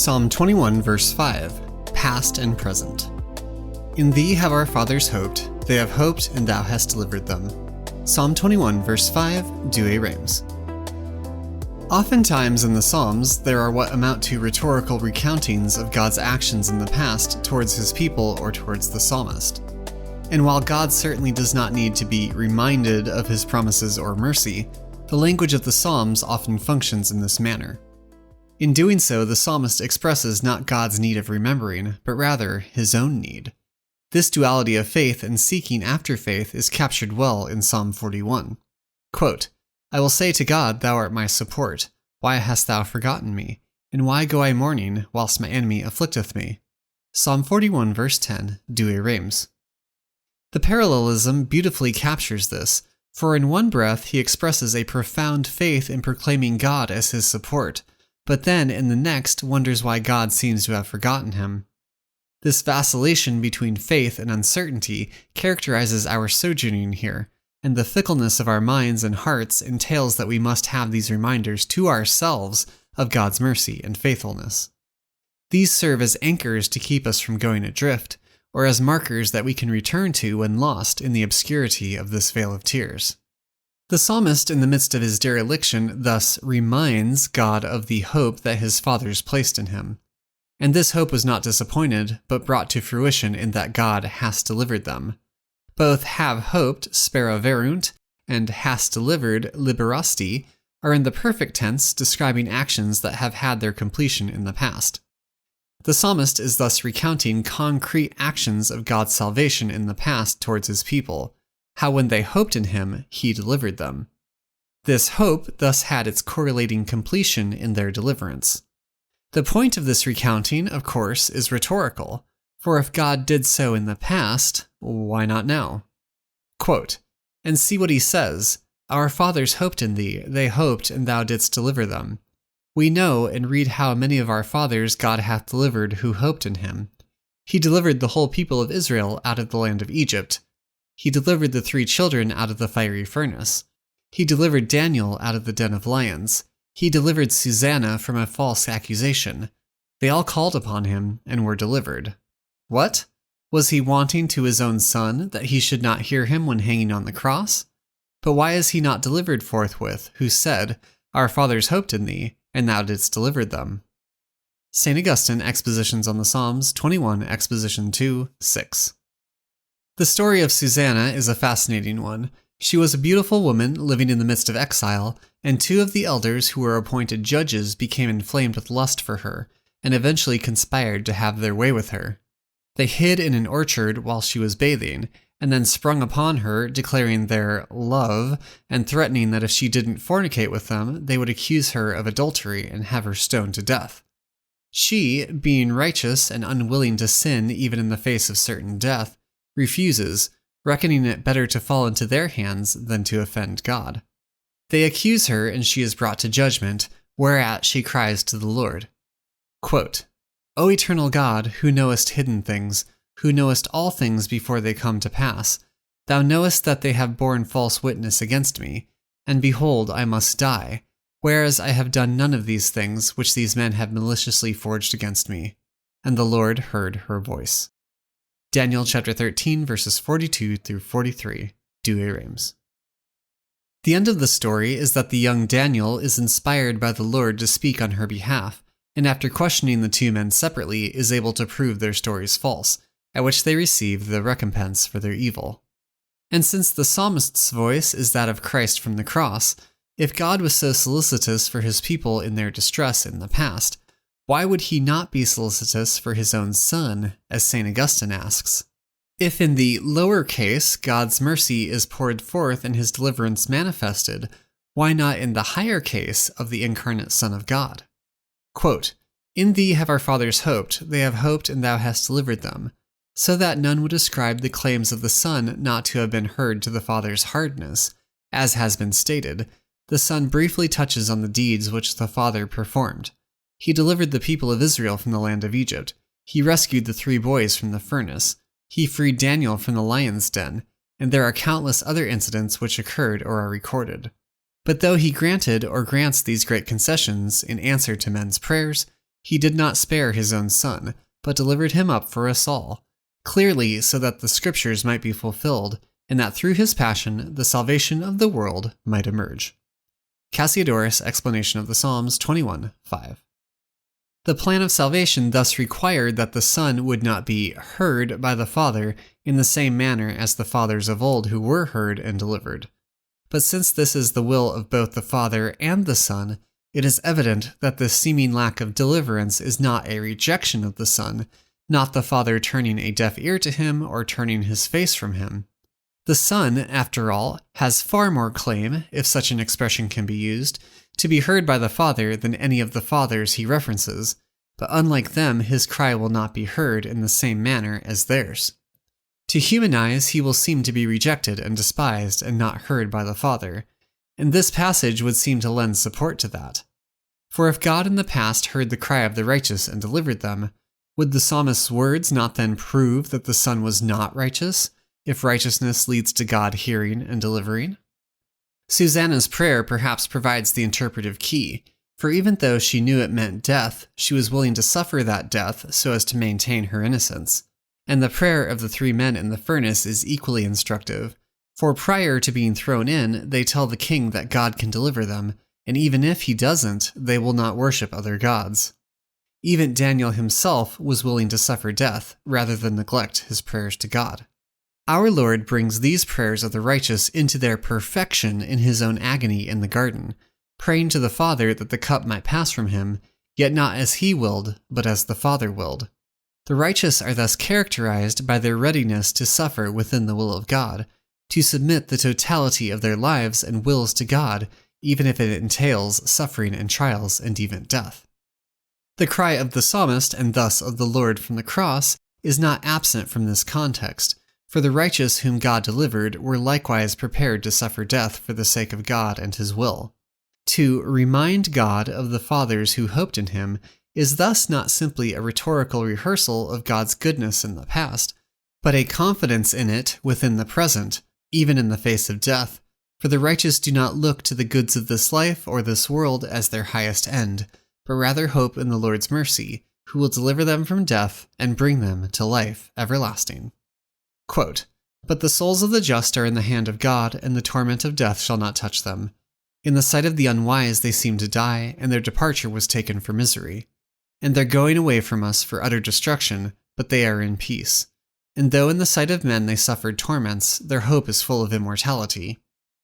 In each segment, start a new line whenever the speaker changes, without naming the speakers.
Psalm 21 verse 5, past and present. In thee have our fathers hoped, they have hoped and thou hast delivered them. Psalm 21 verse 5, Douay Rheims. Oftentimes in the Psalms, there are what amount to rhetorical recountings of God's actions in the past towards his people or towards the psalmist. And while God certainly does not need to be reminded of his promises or mercy, the language of the Psalms often functions in this manner. In doing so, the psalmist expresses not God's need of remembering, but rather his own need. This duality of faith and seeking after faith is captured well in Psalm 41. Quote, I will say to God, thou art my support. Why hast thou forgotten me? And why go I mourning, whilst my enemy afflicteth me? Psalm 41 verse 10, Douay Rheims. The parallelism beautifully captures this, for in one breath he expresses a profound faith in proclaiming God as his support, but then in the next wonders why God seems to have forgotten him. This vacillation between faith and uncertainty characterizes our sojourning here, and the fickleness of our minds and hearts entails that we must have these reminders to ourselves of God's mercy and faithfulness. These serve as anchors to keep us from going adrift, or as markers that we can return to when lost in the obscurity of this vale of tears. The psalmist, in the midst of his dereliction, thus reminds God of the hope that his fathers placed in him. And this hope was not disappointed, but brought to fruition in that God hast delivered them. Both have hoped, spera verunt, and hast delivered, liberasti, are in the perfect tense, describing actions that have had their completion in the past. The psalmist is thus recounting concrete actions of God's salvation in the past towards his people, how when they hoped in him, he delivered them. This hope thus had its correlating completion in their deliverance. The point of this recounting, of course, is rhetorical, for if God did so in the past, why not now? Quote, and see what he says, our fathers hoped in thee, they hoped, and thou didst deliver them. We know and read how many of our fathers God hath delivered who hoped in him. He delivered the whole people of Israel out of the land of Egypt. He delivered the 3 children out of the fiery furnace. He delivered Daniel out of the den of lions. He delivered Susanna from a false accusation. They all called upon him and were delivered. What? Was he wanting to his own son that he should not hear him when hanging on the cross? But why is he not delivered forthwith, who said, our fathers hoped in thee, and thou didst deliver them? St. Augustine, Expositions on the Psalms, 21, Exposition 2, 6. The story of Susanna is a fascinating one. She was a beautiful woman living in the midst of exile, and 2 of the elders who were appointed judges became inflamed with lust for her, and eventually conspired to have their way with her. They hid in an orchard while she was bathing, and then sprung upon her, declaring their love, and threatening that if she didn't fornicate with them, they would accuse her of adultery and have her stoned to death. She, being righteous and unwilling to sin even in the face of certain death, refuses, reckoning it better to fall into their hands than to offend God. They accuse her, and she is brought to judgment, whereat she cries to the Lord. Quote, O eternal God, who knowest hidden things, who knowest all things before they come to pass, thou knowest that they have borne false witness against me, and behold, I must die, whereas I have done none of these things which these men have maliciously forged against me. And the Lord heard her voice. Daniel chapter 13, verses 42 through 43, Douay Rheims. The end of the story is that the young Daniel is inspired by the Lord to speak on her behalf, and after questioning the 2 men separately, is able to prove their stories false, at which they receive the recompense for their evil. And since the psalmist's voice is that of Christ from the cross, if God was so solicitous for his people in their distress in the past, why would he not be solicitous for his own son, as St. Augustine asks? If in the lower case God's mercy is poured forth and his deliverance manifested, why not in the higher case of the incarnate Son of God? Quote, in thee have our fathers hoped, they have hoped and thou hast delivered them, so that none would ascribe the claims of the Son not to have been heard to the Father's hardness. As has been stated, the Son briefly touches on the deeds which the Father performed. He delivered the people of Israel from the land of Egypt. He rescued the 3 boys from the furnace. He freed Daniel from the lion's den, and there are countless other incidents which occurred or are recorded. But though he granted or grants these great concessions in answer to men's prayers, He did not spare his own son, but delivered him up for us all, clearly so that the scriptures might be fulfilled, and that through his passion the salvation of the world might emerge. Cassiodorus' Explanation of the Psalms 21:5. The plan of salvation thus required that the Son would not be heard by the Father in the same manner as the fathers of old who were heard and delivered. But since this is the will of both the Father and the Son, it is evident that this seeming lack of deliverance is not a rejection of the Son, not the Father turning a deaf ear to him or turning his face from him. The Son, after all, has far more claim, if such an expression can be used, to be heard by the Father than any of the fathers he references, but unlike them, his cry will not be heard in the same manner as theirs. To human eyes, he will seem to be rejected and despised and not heard by the Father, and this passage would seem to lend support to that. For if God in the past heard the cry of the righteous and delivered them, would the psalmist's words not then prove that the Son was not righteous, if righteousness leads to God hearing and delivering? Susanna's prayer perhaps provides the interpretive key, for even though she knew it meant death, she was willing to suffer that death so as to maintain her innocence. And the prayer of the 3 men in the furnace is equally instructive, for prior to being thrown in, they tell the king that God can deliver them, and even if he doesn't, they will not worship other gods. Even Daniel himself was willing to suffer death rather than neglect his prayers to God. Our Lord brings these prayers of the righteous into their perfection in his own agony in the garden, praying to the Father that the cup might pass from him, yet not as he willed, but as the Father willed. The righteous are thus characterized by their readiness to suffer within the will of God, to submit the totality of their lives and wills to God, even if it entails suffering and trials and even death. The cry of the psalmist, and thus of the Lord from the cross, is not absent from this context, for the righteous whom God delivered were likewise prepared to suffer death for the sake of God and his will. To remind God of the fathers who hoped in him is thus not simply a rhetorical rehearsal of God's goodness in the past, but a confidence in it within the present, even in the face of death, for the righteous do not look to the goods of this life or this world as their highest end, but rather hope in the Lord's mercy, who will deliver them from death and bring them to life everlasting. Quote, "But the souls of the just are in the hand of God, and the torment of death shall not touch them. In the sight of the unwise they seem to die, and their departure was taken for misery. And their going away from us for utter destruction, but they are in peace. And though in the sight of men they suffered torments, their hope is full of immortality.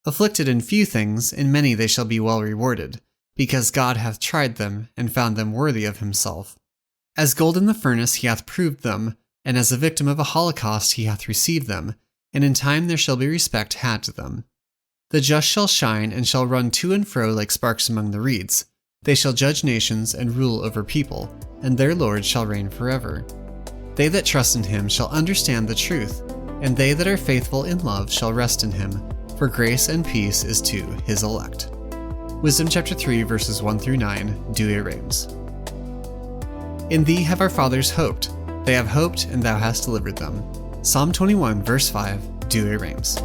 Afflicted in few things, in many they shall be well rewarded, because God hath tried them, and found them worthy of himself. As gold in the furnace he hath proved them, and as a victim of a holocaust he hath received them, and in time there shall be respect had to them. The just shall shine, and shall run to and fro like sparks among the reeds. They shall judge nations, and rule over people, and their Lord shall reign forever. They that trust in him shall understand the truth, and they that are faithful in love shall rest in him, for grace and peace is to his elect." Wisdom chapter 3 verses 1-9, Douay Rheims. "In thee have our fathers hoped. They have hoped, and thou hast delivered them." Psalm 21 verse 5, Douay Rheims.